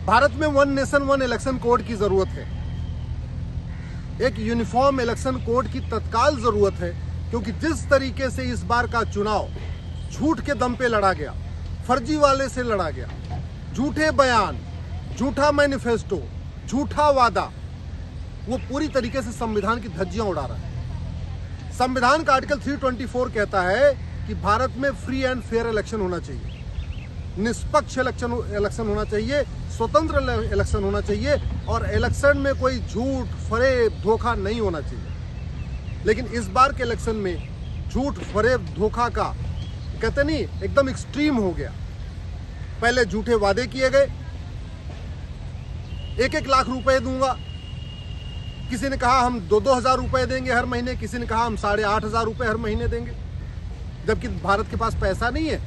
भारत में one nation one election code की जरूरत है। एक यूनिफॉर्म इलेक्शन कोड की तत्काल जरूरत है, क्योंकि जिस तरीके से इस बार का चुनाव झूठ के दम पे लड़ा गया, फर्जीवाले से लड़ा गया, झूठे बयान, झूठा मैनिफेस्टो, झूठा वादा, वो पूरी तरीके से संविधान की धज्जियां उड़ा रहा है। संविधान का आर्टिकल 324 कहता है कि भारत में फ्री एंड फेयर इलेक्शन होना चाहिए, निष्पक्ष इलेक्शन होना चाहिए, स्वतंत्र इलेक्शन होना चाहिए और इलेक्शन में कोई झूठ, फरेब, धोखा नहीं होना चाहिए। लेकिन इस बार के इलेक्शन में झूठ, फरेब, धोखा का कहते नहीं एकदम एक्सट्रीम हो गया। पहले झूठे वादे किए गए, 1-1 लाख रुपए दूंगा, किसी ने कहा हम 2-2 हजार रुपए देंगे हर महीने, किसी ने कहा हम 8,500 रुपए हर महीने देंगे, जबकि भारत के पास पैसा नहीं है।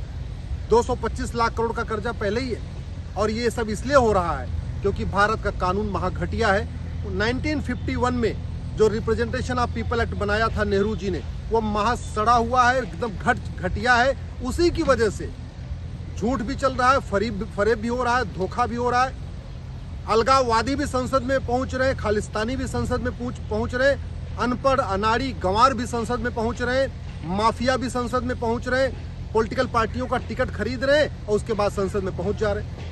225 लाख करोड़ का कर्जा पहले ही है। और ये सब इसलिए हो रहा है क्योंकि भारत का कानून महाघटिया है। 1951 में जो रिप्रेजेंटेशन ऑफ पीपल एक्ट बनाया था नेहरू जी ने, वो महा सड़ा हुआ है, एकदम घटिया है। उसी की वजह से झूठ भी चल रहा है, फरेब भी हो रहा है, धोखा भी हो रहा है, अलगाववादी भी संसद में पहुंच रहे, खालिस्तानी भी संसद में पहुंच रहे, अनपढ़, अनाड़ी, गंवार भी संसद में पहुंच रहे, माफिया भी संसद में पहुंच रहे, पॉलिटिकल पार्टियों का टिकट खरीद रहे और उसके बाद संसद में पहुंच जा रहे।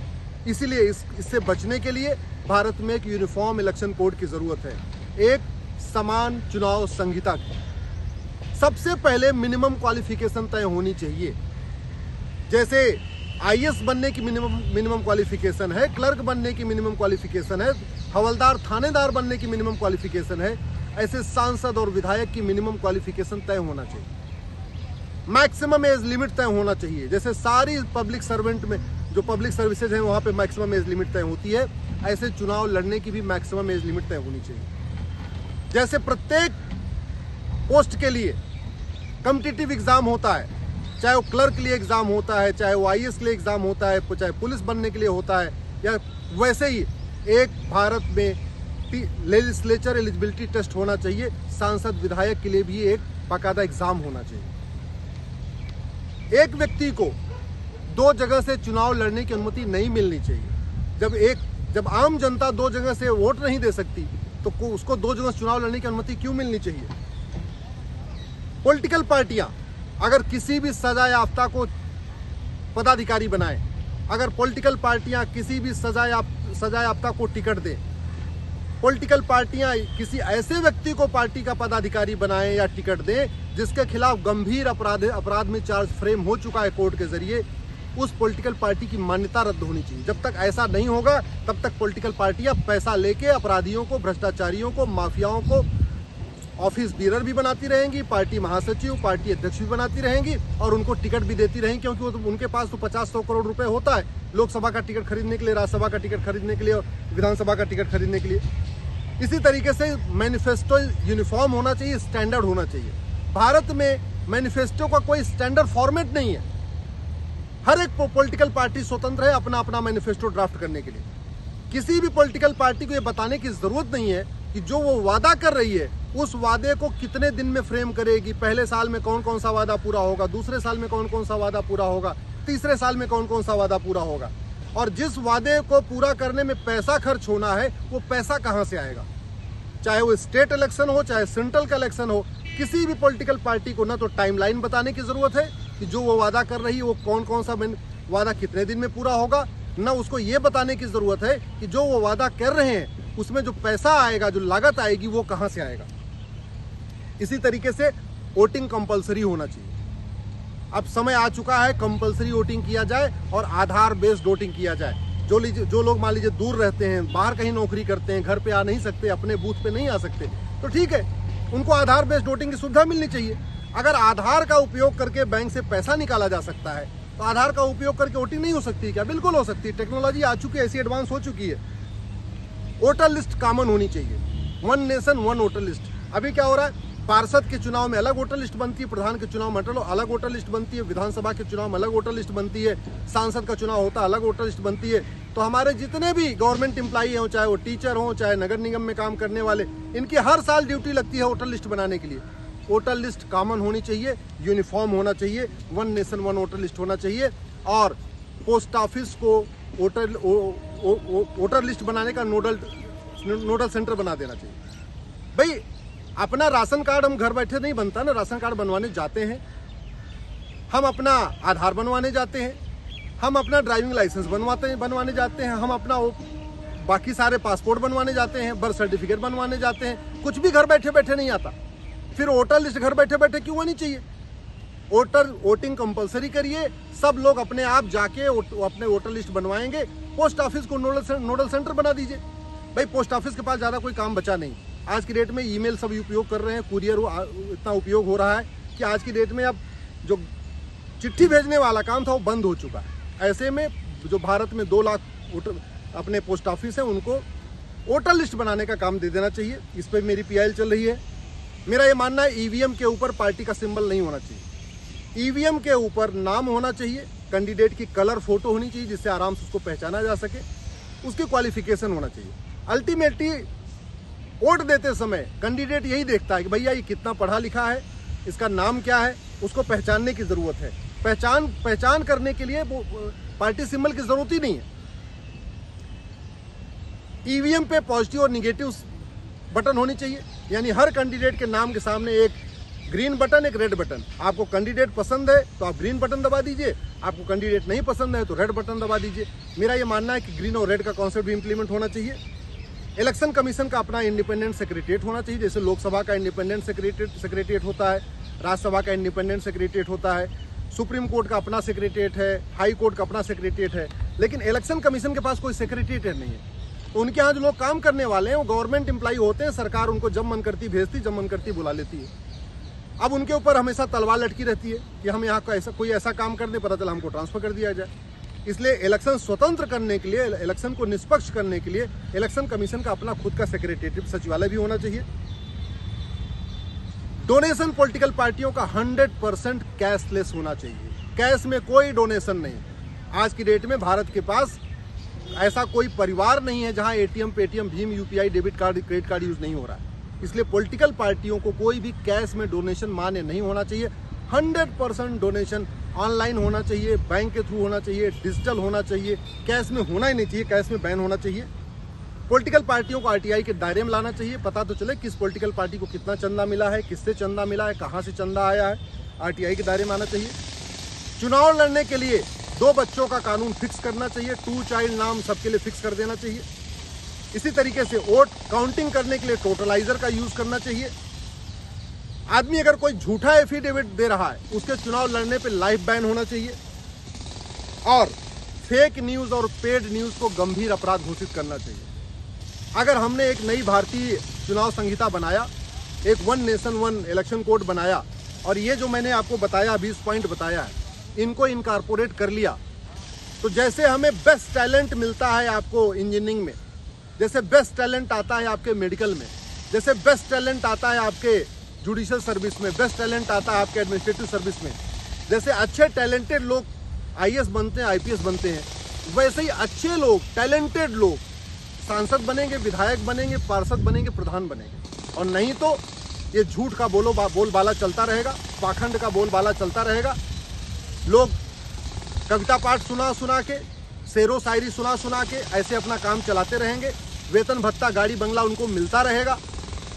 इसीलिए इससे बचने के लिए भारत में एक यूनिफॉर्म इलेक्शन कोड की जरूरत है, एक समान चुनाव संहिता की। सबसे पहले मिनिमम क्वालिफिकेशन तय होनी चाहिए। जैसे आईएएस बनने की मिनिमम क्वालिफिकेशन है, क्लर्क बनने की मिनिमम क्वालिफिकेशन है, हवलदार, थानेदार बनने की मिनिमम क्वालिफिकेशन है, ऐसे सांसद और विधायक की मिनिमम क्वालिफिकेशन तय होना चाहिए। मैक्सिमम एज लिमिट तय होना चाहिए। जैसे सारी पब्लिक सर्वेंट में जो पब्लिक सर्विसेज हैं वहां पे मैक्सिमम एज लिमिट तय होती है, ऐसे चुनाव लड़ने की भी मैक्सिमम एज लिमिट तय होनी चाहिए। जैसे प्रत्येक पोस्ट के लिए कॉम्पिटिटिव एग्जाम होता है, चाहे वो क्लर्क के लिए एग्जाम होता है, चाहे वो आईएएस के लिए एग्जाम होता है, चाहे पुलिस बनने के लिए होता है, या वैसे ही एक भारत में लेजिस्लेचर एलिजिबिलिटी टेस्ट होना चाहिए। सांसद, विधायक के लिए भी एक बाकायदा एग्जाम होना चाहिए। एक व्यक्ति को 2 जगह से चुनाव लड़ने की अनुमति नहीं मिलनी चाहिए। जब आम जनता 2 जगह से वोट नहीं दे सकती तो उसको 2 जगह से चुनाव लड़ने की अनुमति क्यों मिलनी चाहिए? पॉलिटिकल पार्टियां अगर किसी भी सजा याफ्ता को पदाधिकारी बनाए, अगर पॉलिटिकल पार्टियां किसी भी सजा याफ्ता को टिकट दें, पॉलिटिकल पार्टियां किसी ऐसे व्यक्ति को पार्टी का पदाधिकारी बनाएं या टिकट दें जिसके खिलाफ गंभीर अपराध में चार्ज फ्रेम हो चुका है कोर्ट के जरिए, उस पॉलिटिकल पार्टी की मान्यता रद्द होनी चाहिए। जब तक ऐसा नहीं होगा तब तक पॉलिटिकल पार्टियां पैसा लेके अपराधियों को, भ्रष्टाचारियों को, माफियाओं को ऑफिस बीरर भी बनाती रहेंगी, पार्टी महासचिव, पार्टी अध्यक्ष भी बनाती रहेंगी और उनको टिकट भी देती रहेंगी, क्योंकि वो तो उनके पास तो 50-100 करोड़ रुपए होता है लोकसभा का टिकट खरीदने के लिए, राज्यसभा का टिकट खरीदने के लिए और विधानसभा का टिकट खरीदने के लिए। इसी तरीके से मैनिफेस्टो यूनिफॉर्म होना चाहिए, स्टैंडर्ड होना चाहिए। भारत में मैनिफेस्टो का कोई स्टैंडर्ड फॉर्मेट नहीं है। हर एक पॉलिटिकल पार्टी स्वतंत्र है अपना अपना मैनिफेस्टो ड्राफ्ट करने के लिए। किसी भी पॉलिटिकल पार्टी को ये बताने की जरूरत नहीं है कि जो वो वादा कर रही है उस वादे को कितने दिन में फ्रेम करेगी, पहले साल में कौन कौन सा वादा पूरा होगा, दूसरे साल में कौन कौन सा वादा पूरा होगा, तीसरे साल में कौन कौन सा वादा पूरा होगा। और जिस वादे को पूरा करने में पैसा खर्च होना है वो पैसा कहां से आएगा? चाहे वो स्टेट इलेक्शन हो, चाहे सेंट्रल का इलेक्शन हो, किसी भी पॉलिटिकल पार्टी को ना तो टाइमलाइन बताने की जरूरत है कि जो वो वादा कर रही है वो कौन कौन सा वादा कितने दिन में पूरा होगा, ना उसको ये बताने की जरूरत है कि जो वो वादा कर रहे हैं उसमें जो पैसा आएगा, जो लागत आएगी, वो कहां से आएगा। इसी तरीके से वोटिंग कंपलसरी होना चाहिए। अब समय आ चुका है कंपलसरी वोटिंग किया जाए और आधार बेस्ड वोटिंग किया जाए। जो लोग मान लीजिए दूर रहते हैं, बाहर कहीं नौकरी करते हैं, घर पे आ नहीं सकते, अपने बूथ पे नहीं आ सकते, तो ठीक है, उनको आधार बेस्ड वोटिंग की सुविधा मिलनी चाहिए। अगर आधार का उपयोग करके बैंक से पैसा निकाला जा सकता है तो आधार का उपयोग करके वोटिंग नहीं हो सकती क्या? बिल्कुल हो सकती है। टेक्नोलॉजी आ चुकी है, ऐसी एडवांस हो चुकी है। वोटर लिस्ट कॉमन होनी चाहिए, one nation one voter list. अभी क्या हो रहा है, पार्षद के चुनाव में अलग वोटर लिस्ट बनती है, प्रधान के चुनाव में अलग वोटर लिस्ट बनती है, विधानसभा के चुनाव में अलग वोटर लिस्ट बनती है, सांसद का चुनाव होता है अलग वोटर लिस्ट बनती है। तो हमारे जितने भी गवर्नमेंट एम्प्लॉई हों, चाहे वो टीचर हों, चाहे नगर निगम में काम करने वाले, इनकी हर साल ड्यूटी लगती है वोटर लिस्ट बनाने के लिए। वोटर लिस्ट कॉमन होनी चाहिए, यूनिफॉर्म होना चाहिए, one nation one voter list होना चाहिए। और पोस्ट ऑफिस को वोटर लिस्ट बनाने का नोडल सेंटर बना देना चाहिए। भाई अपना राशन कार्ड हम घर बैठे नहीं बनता ना, राशन कार्ड बनवाने जाते हैं, हम अपना आधार बनवाने जाते हैं, हम अपना ड्राइविंग लाइसेंस बनवाने जाते हैं, हम अपना बाकी सारे पासपोर्ट बनवाने जाते हैं, बर्थ सर्टिफिकेट बनवाने जाते हैं। कुछ भी घर बैठे बैठे नहीं आता। फिर वोटर लिस्ट घर बैठे बैठे क्यों होनी चाहिए? वोटिंग कंपलसरी करिए, सब लोग अपने आप जाके अपने वोटर लिस्ट बनवाएंगे। पोस्ट ऑफिस को नोडल सेंटर बना दीजिए। भाई पोस्ट ऑफिस के पास ज़्यादा कोई काम बचा नहीं। आज की डेट में ईमेल सब उपयोग कर रहे हैं, कुरियर इतना उपयोग हो रहा है कि आज की डेट में अब जो चिट्ठी भेजने वाला काम था वो बंद हो चुका है। ऐसे में जो भारत में 2 लाख वोटर अपने पोस्ट ऑफिस है, उनको वोटर लिस्ट बनाने का काम दे देना चाहिए। इस पर मेरी पीआईएल चल रही है। मेरा ये मानना है ईवीएम के ऊपर पार्टी का सिंबल नहीं होना चाहिए। ईवीएम के ऊपर नाम होना चाहिए, कैंडिडेट की कलर फोटो होनी चाहिए जिससे आराम से उसको पहचाना जा सके, उसकी क्वालिफिकेशन होना चाहिए। अल्टीमेटली वोट देते समय कैंडिडेट यही देखता है कि भैया ये कितना पढ़ा लिखा है, इसका नाम क्या है, उसको पहचानने की ज़रूरत है। पहचान करने के लिए वो पार्टी सिंबल की ज़रूरत ही नहीं है। ईवीएम पे पॉजिटिव और निगेटिव बटन होनी चाहिए, यानी हर कैंडिडेट के नाम के सामने एक ग्रीन बटन, एक रेड बटन। आपको कैंडिडेट पसंद है तो आप ग्रीन बटन दबा दीजिए, आपको कैंडिडेट नहीं पसंद है तो रेड बटन दबा दीजिए। मेरा ये मानना है कि ग्रीन और रेड का कॉन्सेप्ट भी इंप्लीमेंट होना चाहिए। इलेक्शन कमीशन का अपना इंडिपेंडेंट सेक्रेटरिएट होना चाहिए, जैसे लोकसभा का इंडिपेंडेंट सेक्रेटरिएट होता है, राज्यसभा का इंडिपेंडेंट सेक्रेटरिएट होता है, सुप्रीम कोर्ट का अपना सेक्रेटरिएट है, हाई कोर्ट का अपना सेक्रेटरिएट है। लेकिन इलेक्शन कमीशन के पास कोई सेक्रेटरिएट नहीं है। तो उनके यहाँ जो लोग काम करने वाले हैं वो गवर्नमेंट एम्प्लॉई होते हैं, सरकार उनको जब मन करती भेजती, जब मन करती बुला लेती है। अब उनके ऊपर हमेशा तलवार लटकी रहती है कि हम यहाँ का कोई ऐसा काम कर दे, पता चला हमको ट्रांसफर कर दिया जाए। इसलिए इलेक्शन स्वतंत्र करने के लिए, इलेक्शन को निष्पक्ष करने के लिए इलेक्शन कमीशन का अपना खुद का सेक्रेटरिएट सचिवालय भी होना चाहिए। डोनेशन पॉलिटिकल पार्टियों का 100% कैशलेस होना चाहिए, कैश में कोई डोनेशन नहीं। आज की डेट में भारत के पास ऐसा कोई परिवार नहीं है जहां ATM, Paytm, Bhim, UPI, debit card, credit card use नहीं हो रहा है। इसलिए पॉलिटिकल पार्टियों को कोई भी कैश में डोनेशन मान्य नहीं होना चाहिए। 100% डोनेशन ऑनलाइन होना चाहिए, बैंक के थ्रू होना चाहिए, डिजिटल होना चाहिए, कैश में होना ही नहीं चाहिए, कैश में बैन होना चाहिए। पॉलिटिकल पार्टियों को आरटीआई के दायरे में लाना चाहिए, पता तो चले किस पॉलिटिकल पार्टी को कितना चंदा मिला है, किससे चंदा मिला है, कहाँ से चंदा आया है, आरटीआई के दायरे में आना चाहिए। चुनाव लड़ने के लिए 2 बच्चों का कानून फिक्स करना चाहिए, 2 चाइल्ड नाम सबके लिए फिक्स कर देना चाहिए। इसी तरीके से वोट काउंटिंग करने के लिए टोटलाइजर का यूज करना चाहिए। आदमी अगर कोई झूठा एफिडेविट दे रहा है, उसके चुनाव लड़ने पे लाइफ बैन होना चाहिए। और फेक न्यूज और पेड न्यूज को गंभीर अपराध घोषित करना चाहिए। अगर हमने एक नई भारतीय चुनाव संहिता बनाया, एक 1 नेशन 1 इलेक्शन कोड बनाया, और ये जो मैंने आपको बताया 20 पॉइंट बताया है, इनको इनकॉर्पोरेट कर लिया, तो जैसे हमें बेस्ट टैलेंट मिलता है आपको इंजीनियरिंग में, जैसे बेस्ट टैलेंट आता है आपके मेडिकल में, जैसे बेस्ट टैलेंट आता है आपके जुडिशियल सर्विस में, बेस्ट टैलेंट आता है आपके एडमिनिस्ट्रेटिव सर्विस में, जैसे अच्छे टैलेंटेड लोग आईएएस बनते हैं, आईपीएस बनते हैं, वैसे ही अच्छे लोग, टैलेंटेड लोग सांसद बनेंगे, विधायक बनेंगे, पार्षद बनेंगे, प्रधान बनेंगे। और नहीं तो ये झूठ का बोलबाला चलता रहेगा, पाखंड का बोलबाला चलता रहेगा। लोग कविता पाठ सुना के, शेरो शायरी सुना के ऐसे अपना काम चलाते रहेंगे। वेतन भत्ता, गाड़ी बंगला उनको मिलता रहेगा,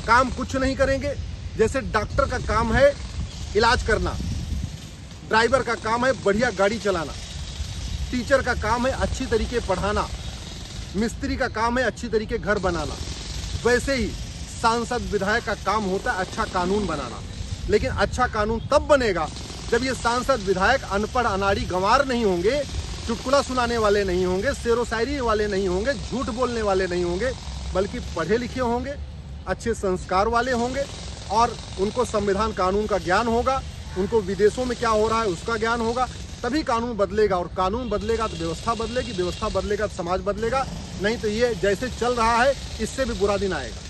काम कुछ नहीं करेंगे। जैसे डॉक्टर का काम है इलाज करना, ड्राइवर का काम है बढ़िया गाड़ी चलाना, टीचर का काम है अच्छी तरीके पढ़ाना, मिस्त्री का काम है अच्छी तरीके घर बनाना, वैसे ही सांसद विधायक का काम होता है अच्छा कानून बनाना। लेकिन अच्छा कानून तब बनेगा जब ये सांसद विधायक अनपढ़, अनाड़ी, गंवार नहीं होंगे, चुटकुला सुनाने वाले नहीं होंगे, शेरो शायरी वाले नहीं होंगे, झूठ बोलने वाले नहीं होंगे, बल्कि पढ़े लिखे होंगे, अच्छे संस्कार वाले होंगे, और उनको संविधान कानून का ज्ञान होगा, उनको विदेशों में क्या हो रहा है उसका ज्ञान होगा। तभी कानून बदलेगा, और कानून बदलेगा तो व्यवस्था बदलेगी, व्यवस्था बदलेगा तो समाज बदलेगा। नहीं तो ये जैसे चल रहा है इससे भी बुरा दिन आएगा।